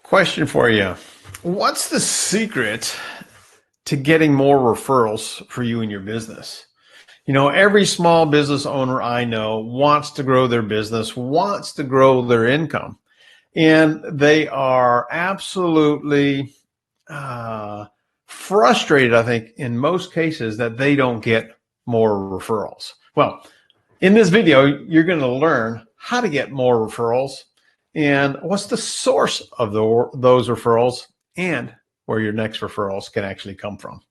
Question for you. What's the secret to getting more referrals for you and your business? Every small business owner I know wants to grow their business, wants to grow their income, and they are absolutely frustrated, I think, in most cases that they don't get more referrals. Well, in this video, you're going to learn how to get more referrals and what's the source of those referrals and where your next referrals can actually come from.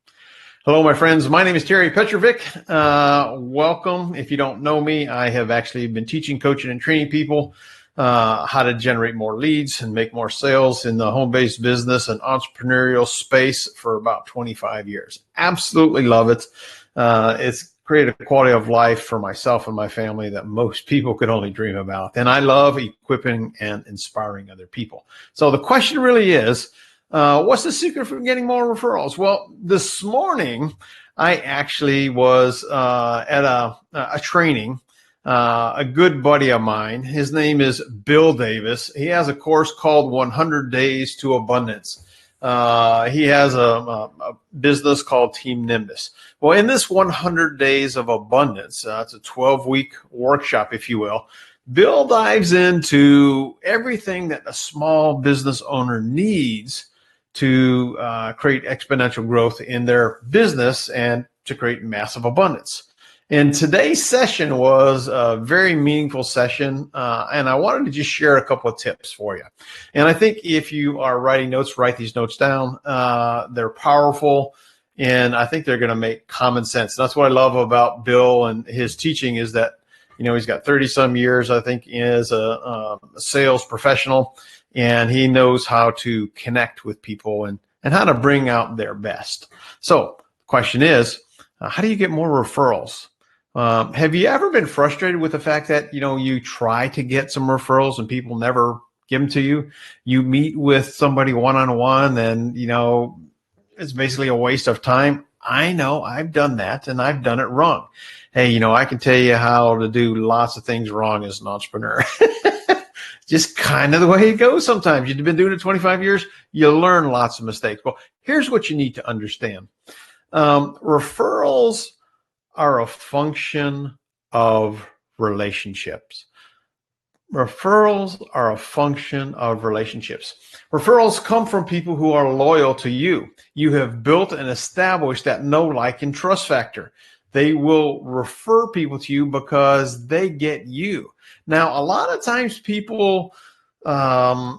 Hello, my friends. My name is Terry Petrovic. Welcome. If you don't know me, I have actually been teaching, coaching, and training people how to generate more leads and make more sales in the home-based business and entrepreneurial space for about 25 years. Absolutely love it. It's created a quality of life for myself and my family that most people could only dream about. And I love equipping and inspiring other people. So the question really is, what's the secret for getting more referrals? Well, this morning, I actually was at a training. A good buddy of mine, his name is Bill Davis. He has a course called 100 Days to Abundance. He has a business called Team Nimbus. Well, in this 100 Days of Abundance, it's a 12-week workshop, if you will. Bill dives into everything that a small business owner needs to create exponential growth in their business and to create massive abundance. And today's session was a very meaningful session, and I wanted to just share a couple of tips for you. And I think if you are writing notes, write these notes down. They're powerful, and I think they're going to make common sense. And that's what I love about Bill and his teaching is that, he's got 30-some years, I think, as a sales professional, and he knows how to connect with people and how to bring out their best. So the question is, how do you get more referrals? Have you ever been frustrated with the fact that, you try to get some referrals and people never give them to you? You meet with somebody one-on-one and, it's basically a waste of time. I know I've done that and I've done it wrong. Hey, I can tell you how to do lots of things wrong as an entrepreneur. Just kind of the way it goes sometimes. You've been doing it 25 years, you learn lots of mistakes. Well, here's what you need to understand. Referrals are a function of relationships. Referrals are a function of relationships. Referrals come from people who are loyal to you. You have built and established that know, like, and trust factor. They will refer people to you because they get you. Now, a lot of times people, I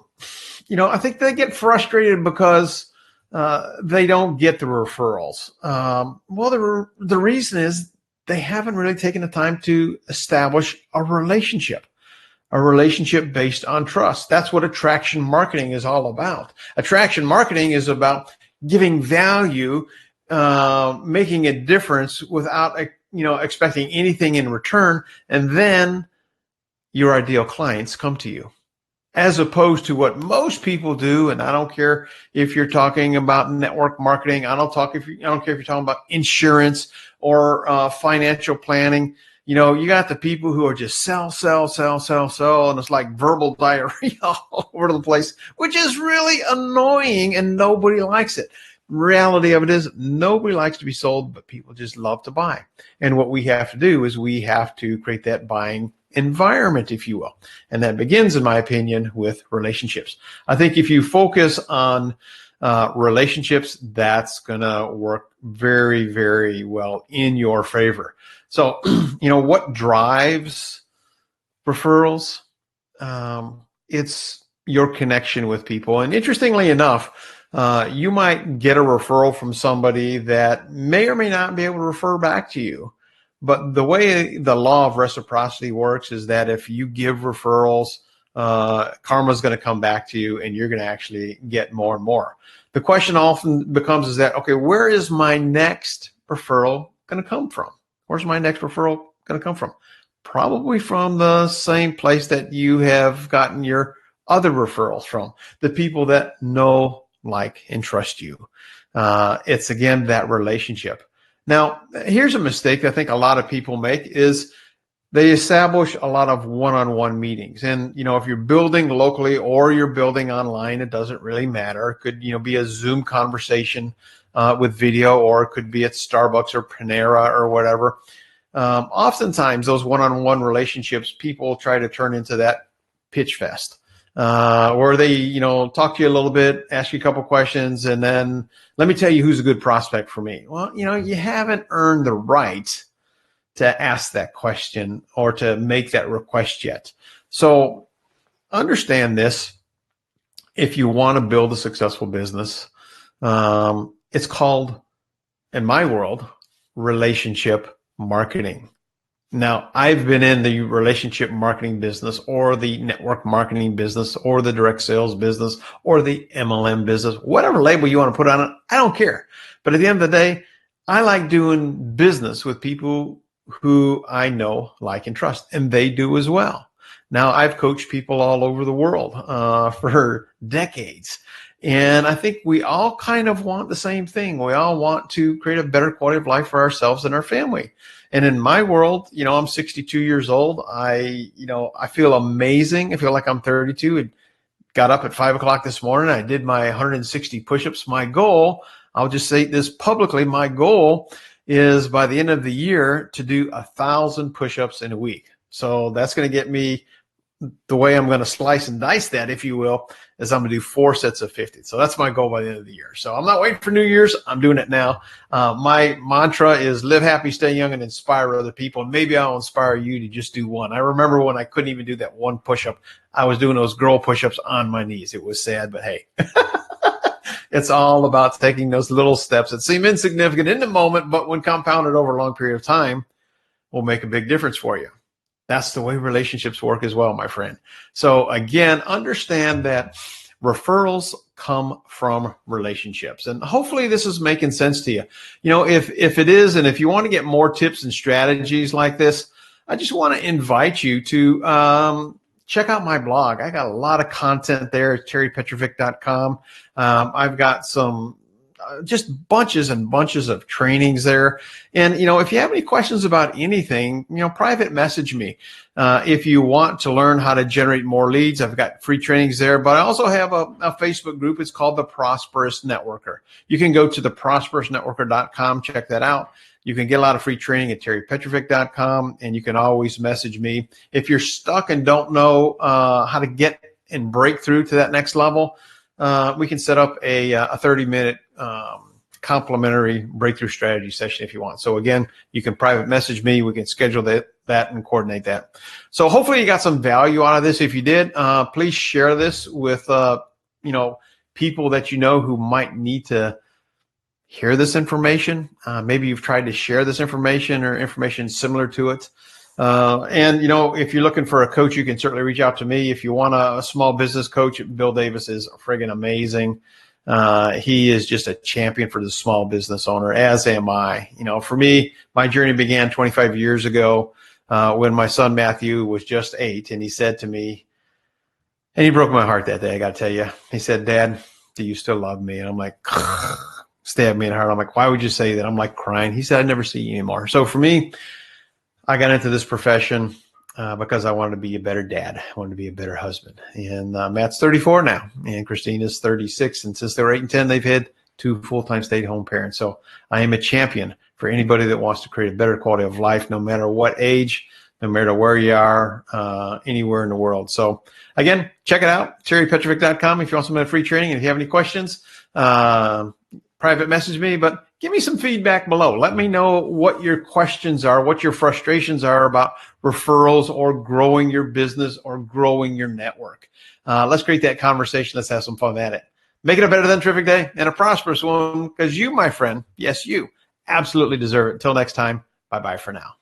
think they get frustrated because they don't get the referrals. Well, the reason is they haven't really taken the time to establish a relationship based on trust. That's what attraction marketing is all about. Attraction marketing is about giving value, making a difference without, expecting anything in return. And then your ideal clients come to you. As opposed to what most people do, and I don't care if you're talking about network marketing, I don't care if you're talking about insurance or financial planning. You got the people who are just sell, and it's like verbal diarrhea all over the place, which is really annoying, and nobody likes it. Reality of it is nobody likes to be sold, but people just love to buy. And what we have to do is we have to create that buying environment, if you will. And that begins, in my opinion, with relationships. I think if you focus on relationships, that's going to work very, very well in your favor. So, what drives referrals? It's your connection with people. And interestingly enough, you might get a referral from somebody that may or may not be able to refer back to you. But the way the law of reciprocity works is that if you give referrals, karma is going to come back to you and you're going to actually get more and more. The question often becomes is that, okay, where is my next referral going to come from? Where's my next referral going to come from? Probably from the same place that you have gotten your other referrals from, the people that know, like, and trust you. It's, again, that relationship. Now, here's a mistake I think a lot of people make is they establish a lot of one-on-one meetings. And, if you're building locally or you're building online, it doesn't really matter. It could, be a Zoom conversation with video, or it could be at Starbucks or Panera or whatever. Oftentimes those one-on-one relationships, people try to turn into that pitch fest, where they, talk to you a little bit, ask you a couple questions, and then let me tell you who's a good prospect for me. Well, you haven't earned the right to ask that question or to make that request yet. So understand this. If you want to build a successful business, it's called, in my world, relationship marketing. Now, I've been in the relationship marketing business, or the network marketing business, or the direct sales business, or the MLM business, whatever label you want to put on it, I don't care. But at the end of the day, I like doing business with people who I know, like, and trust, and they do as well. Now, I've coached people all over the world for decades, and I think we all kind of want the same thing. We all want to create a better quality of life for ourselves and our family. And in my world, I'm 62 years old. I feel amazing. I feel like I'm 32. I got up at 5 o'clock this morning. I did my 160 push-ups. My goal, I'll just say this publicly, my goal is by the end of the year to do 1,000 push-ups in a week. So that's going to get me, the way I'm going to slice and dice that, if you will, is I'm going to do 4 sets of 50. So that's my goal by the end of the year. So I'm not waiting for New Year's. I'm doing it now. My mantra is live happy, stay young, and inspire other people. And maybe I'll inspire you to just do one. I remember when I couldn't even do that one push-up. I was doing those girl push-ups on my knees. It was sad, but hey. It's all about taking those little steps that seem insignificant in the moment, but when compounded over a long period of time, will make a big difference for you. That's the way relationships work as well, my friend. So again, understand that referrals come from relationships. And hopefully this is making sense to you. If it is, and if you want to get more tips and strategies like this, I just want to invite you to check out my blog. I got a lot of content there at terrypetrovic.com. I've got some just bunches and bunches of trainings there. And, if you have any questions about anything, private message me. If you want to learn how to generate more leads, I've got free trainings there, but I also have a Facebook group. It's called The Prosperous Networker. You can go to theprosperousnetworker.com, check that out. You can get a lot of free training at terrypetrovic.com, and you can always message me. If you're stuck and don't know how to get and break through to that next level, we can set up a 30-minute complimentary breakthrough strategy session if you want. So again, you can private message me. We can schedule that and coordinate that. So hopefully you got some value out of this. If you did, please share this with people that you know who might need to hear this information. Maybe you've tried to share this information or information similar to it. And if you're looking for a coach, you can certainly reach out to me. If you want a small business coach, Bill Davis is friggin' amazing. He is just a champion for the small business owner, as am I. For me, my journey began 25 years ago when my son Matthew was just 8, and he said to me, and he broke my heart that day, I got to tell you. He said, "Dad, do you still love me?" And I'm like, stabbed me in the heart. I'm like, "Why would you say that?" I'm like crying. He said, "I'd never see you anymore." So for me, I got into this profession because I wanted to be a better dad. I wanted to be a better husband. And Matt's 34 now, and Christina's 36. And since they were 8 and 10, they've had 2 full-time stay-at-home parents. So I am a champion for anybody that wants to create a better quality of life, no matter what age, no matter where you are, anywhere in the world. So again, check it out, terrypetrovic.com if you want some free training. And if you have any questions, private message me, but give me some feedback below. Let me know what your questions are, what your frustrations are about referrals or growing your business or growing your network. Let's create that conversation. Let's have some fun at it. Make it a better than terrific day and a prosperous one, because you, my friend, yes, you absolutely deserve it. Until next time, bye-bye for now.